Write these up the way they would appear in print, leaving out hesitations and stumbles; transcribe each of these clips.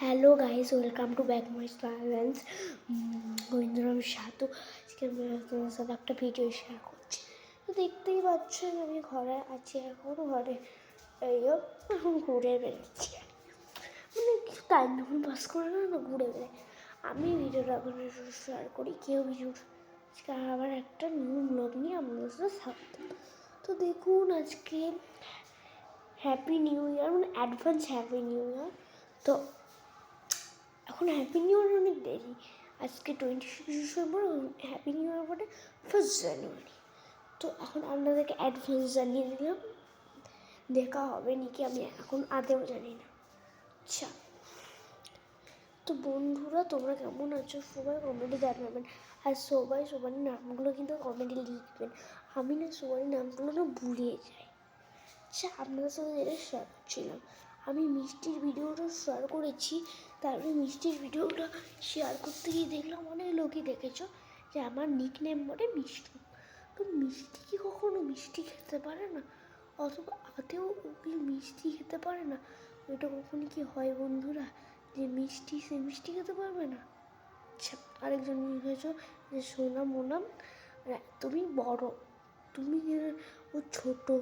Hello guys, welcome to back my channel Gobindaram সাধু। আজকে আমি আপনাদের সাথে একটা ভিডিও শেয়ার করছি। তো দেখতেই পাচ্ছেন আমি ঘরে আছি, এখন ঘরে এখন ঘুরে বেড়াচ্ছি। মানে কিছু টাইম যখন পাস করে না ঘুরে বেড়াই। আমি ভিডিওটা আপনাদের সাথে শেয়ার করি, কেউ ভিডিও আজকে আবার একটা নিউ ব্লগ নিয়ে আপনাদের সাথে স্বাগত। তো দেখুন, আজকে হ্যাপি নিউ ইয়ার, মানে অ্যাডভান্স হ্যাপি নিউ ইয়ার। তো এখন হ্যাপি নিউ ইয়ার অনেক দেরি, আজকে 26 ডিসেম্বর, হ্যাপি নিউ ইয়ার পরে 1 জানুয়ারি। তো এখন আপনাদেরকে অ্যাডভান্স জানিয়ে দিলাম, দেখা হবে নাকি আমি এখন আদেও জানি না। আচ্ছা, তো বন্ধুরা তোমরা কেমন আছো? সবাই কমেন্টে জানাবেন, আর সবাই সবার নামগুলো কিন্তু কমেন্টে লিখবেন। আমি না সবার নামগুলো না ভুলে যাই। আচ্ছা, আপনাদের সাথে যেটা শেয়ার করছিলাম, আমি মিষ্টির ভিডিওটা শেয়ার করেছি। তারপরে মিষ্টির ভিডিওটা শেয়ার করতে গিয়ে দেখলাম অনেক লোকই দেখেছো যে আমার নিক নেম বলে মিষ্টি। তো মিষ্টি কি কখনো মিষ্টি খেতে পারে না, অথবা আদেও কি মিষ্টি খেতে পারে না? ওইটা কখনো কি হয় বন্ধুরা, যে মিষ্টি সে মিষ্টি খেতে পারবে না? আচ্ছা, আরেকজন লিখেছো যে সোনা মোনাম তুমি বড়, তুমি ও ছোটো,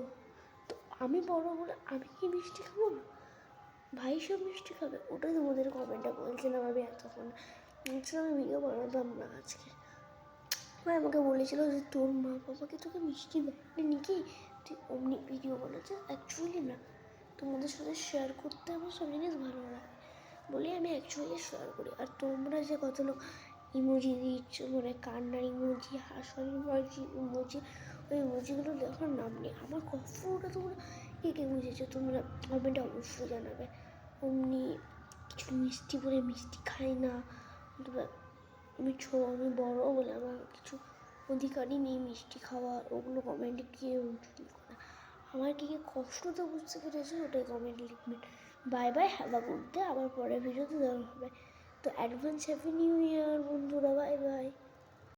তো আমি বড় বলে আমি কি মিষ্টি খাবো না? ভাই সব মিষ্টি খাবে? ওটাই তোমাদের কমেন্টে বলছিলাম আমি এতক্ষণ। আমি ভিডিও বানাতাম না আজকে। ভাই আমাকে বলেছিল যে তোর মা বাবাকে তোকে মিষ্টি দেয়নি নাকি, তুই অমনি ভিডিও বানাচ্ছে। অ্যাকচুয়ালি না, তোমাদের সাথে শেয়ার করতে আমার সব জিনিস ভালো লাগে বলে আমি অ্যাকচুয়ালি শেয়ার করি। আর তোমরা যে কত লোক ইমোজি দিচ্ছ, মানে কান্নার ইমোজি, হাসার ইমোজি, ওই ইমোজিগুলো দেখার নাম নেই আমার। কতটা তোমরা কে কে বুঝেছো তোমরা কমেন্টে অবশ্যই জানাবে। অমনি কিছু মিষ্টি বলে মিষ্টি খাই না, আমি বড় বলে আমার কিছু অধিকারই নেই মিষ্টি খাওয়ার, ওগুলো কমেন্টে কেউ লিখো না। আমার কী কী কষ্টটা বুঝতে পেরেছে ওটাই কমেন্টে লিখবেন। Bye bye, have a good day. আবার পরের ভিডিওতে দেওয়া হবে। তো অ্যাডভান্স হ্যাপি নিউ ইয়ার বন্ধুরা, বাই বাই।